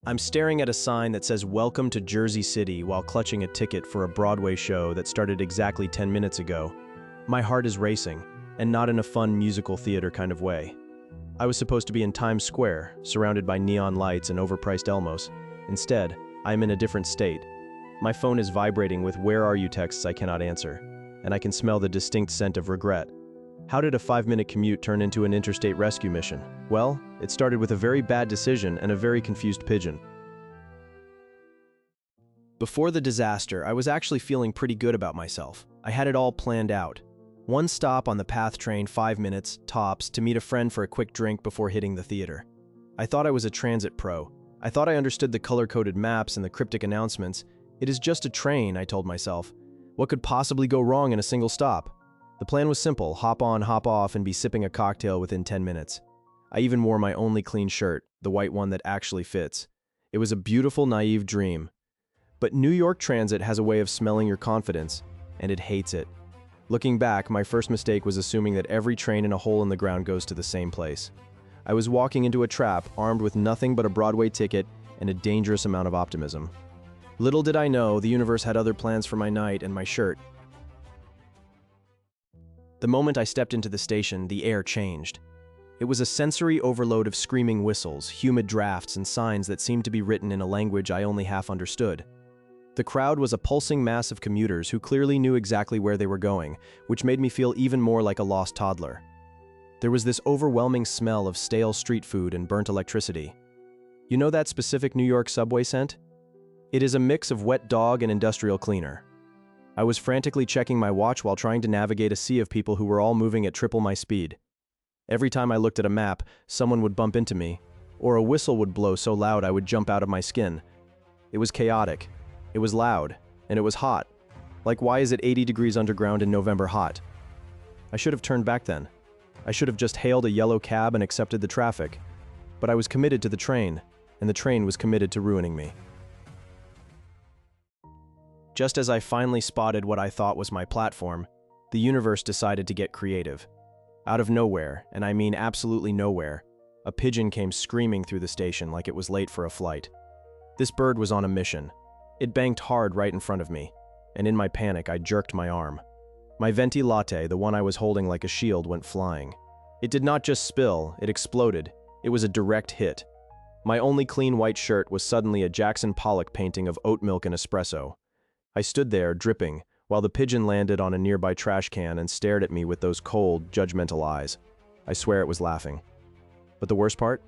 I'm staring at a sign that says Welcome to Jersey City while clutching a ticket for a Broadway show that started exactly 10 minutes ago. My heart is racing, and not in a fun musical theater kind of way. I was supposed to be in Times Square, surrounded by neon lights and overpriced Elmos. Instead, I am in a different state. My phone is vibrating with "Where are you?" texts I cannot answer, and I can smell the distinct scent of regret. How did a 5-minute commute turn into an interstate rescue mission? Well, it started with a very bad decision and a very confused pigeon. Before the disaster, I was actually feeling pretty good about myself. I had it all planned out. One stop on the PATH train, 5 minutes, tops, to meet a friend for a quick drink before hitting the theater. I thought I was a transit pro. I thought I understood the color-coded maps and the cryptic announcements. It is just a train, I told myself. What could possibly go wrong in a single stop? The plan was simple: hop on, hop off, and be sipping a cocktail within 10 minutes. I even wore my only clean shirt, the white one that actually fits. It was a beautiful, naive dream. But New York Transit has a way of smelling your confidence, and it hates it. Looking back, my first mistake was assuming that every train in a hole in the ground goes to the same place. I was walking into a trap, armed with nothing but a Broadway ticket and a dangerous amount of optimism. Little did I know, the universe had other plans for my night and my shirt. The moment I stepped into the station, the air changed. It was a sensory overload of screaming whistles, humid drafts, and signs that seemed to be written in a language I only half understood. The crowd was a pulsing mass of commuters who clearly knew exactly where they were going, which made me feel even more like a lost toddler. There was this overwhelming smell of stale street food and burnt electricity. You know that specific New York subway scent? It is a mix of wet dog and industrial cleaner. I was frantically checking my watch while trying to navigate a sea of people who were all moving at triple my speed. Every time I looked at a map, someone would bump into me, or a whistle would blow so loud I would jump out of my skin. It was chaotic, it was loud, and it was hot. Like, why is it 80 degrees underground in November hot? I should have turned back then. I should have just hailed a yellow cab and accepted the traffic. But I was committed to the train, and the train was committed to ruining me. Just as I finally spotted what I thought was my platform, the universe decided to get creative. Out of nowhere, and I mean absolutely nowhere, a pigeon came screaming through the station like it was late for a flight. This bird was on a mission. It banked hard right in front of me, and in my panic I jerked my arm. My venti latte, the one I was holding like a shield, went flying. It did not just spill, it exploded. It was a direct hit. My only clean white shirt was suddenly a Jackson Pollock painting of oat milk and espresso. I stood there, dripping, while the pigeon landed on a nearby trash can and stared at me with those cold, judgmental eyes. I swear it was laughing. But the worst part?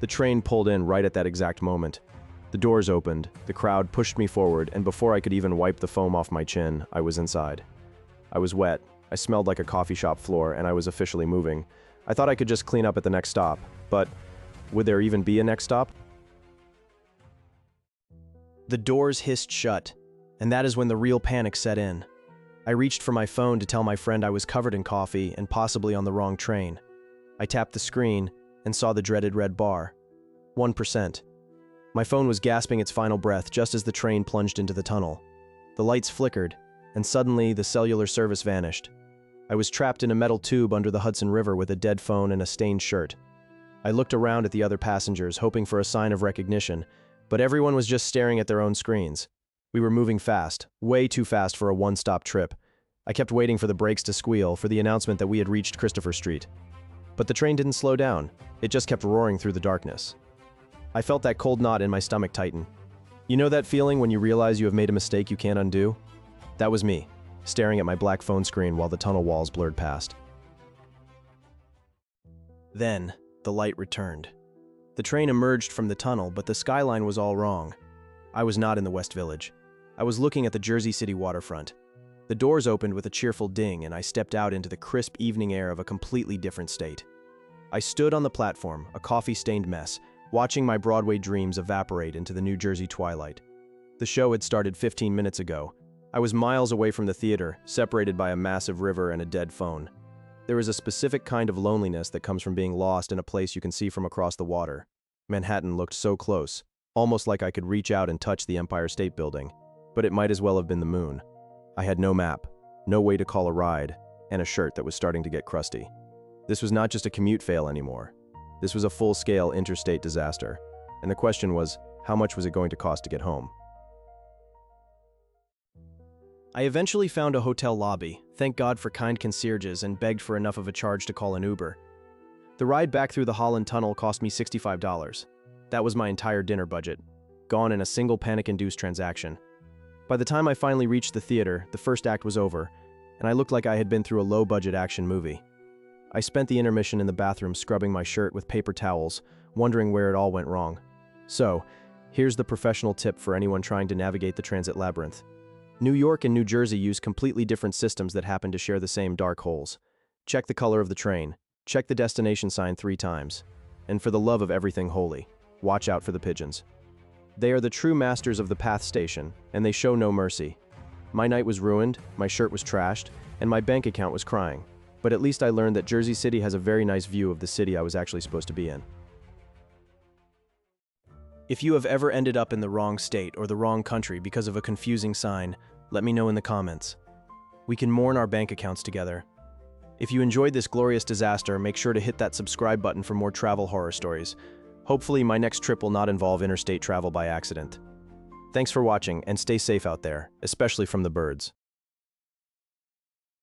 The train pulled in right at that exact moment. The doors opened, the crowd pushed me forward, and before I could even wipe the foam off my chin, I was inside. I was wet, I smelled like a coffee shop floor, and I was officially moving. I thought I could just clean up at the next stop, but would there even be a next stop? The doors hissed shut, and that is when the real panic set in. I reached for my phone to tell my friend I was covered in coffee and possibly on the wrong train. I tapped the screen and saw the dreaded red bar. 1%. My phone was gasping its final breath just as the train plunged into the tunnel. The lights flickered, and suddenly the cellular service vanished. I was trapped in a metal tube under the Hudson River with a dead phone and a stained shirt. I looked around at the other passengers, hoping for a sign of recognition, but everyone was just staring at their own screens. We were moving fast, way too fast for a one-stop trip. I kept waiting for the brakes to squeal, for the announcement that we had reached Christopher Street. But the train didn't slow down. It just kept roaring through the darkness. I felt that cold knot in my stomach tighten. You know that feeling when you realize you have made a mistake you can't undo? That was me, staring at my black phone screen while the tunnel walls blurred past. Then, the light returned. The train emerged from the tunnel, but the skyline was all wrong. I was not in the West Village. I was looking at the Jersey City waterfront. The doors opened with a cheerful ding, and I stepped out into the crisp evening air of a completely different state. I stood on the platform, a coffee-stained mess, watching my Broadway dreams evaporate into the New Jersey twilight. The show had started 15 minutes ago. I was miles away from the theater, separated by a massive river and a dead phone. There is a specific kind of loneliness that comes from being lost in a place you can see from across the water. Manhattan looked so close, almost like I could reach out and touch the Empire State Building, but it might as well have been the moon. I had no map, no way to call a ride, and a shirt that was starting to get crusty. This was not just a commute fail anymore. This was a full-scale interstate disaster. And the question was, How much was it going to cost to get home? I eventually found a hotel lobby, thank God for kind concierges, and begged for enough of a charge to call an Uber. The ride back through the Holland Tunnel cost me $65. That was my entire dinner budget, gone in a single panic-induced transaction. By the time I finally reached the theater, the first act was over, and I looked like I had been through a low-budget action movie. I spent the intermission in the bathroom scrubbing my shirt with paper towels, wondering where it all went wrong. So, here's the professional tip for anyone trying to navigate the transit labyrinth. New York and New Jersey use completely different systems that happen to share the same dark holes. Check the color of the train. Check the destination sign 3 times. And for the love of everything holy, watch out for the pigeons. They are the true masters of the path station, and they show no mercy. My night was ruined, my shirt was trashed, and my bank account was crying. But at least I learned that Jersey City has a very nice view of the city I was actually supposed to be in. If you have ever ended up in the wrong state or the wrong country because of a confusing sign, let me know in the comments. We can mourn our bank accounts together. If you enjoyed this glorious disaster, make sure to hit that subscribe button for more travel horror stories. Hopefully, my next trip will not involve interstate travel by accident. Thanks for watching, and stay safe out there, especially from the birds.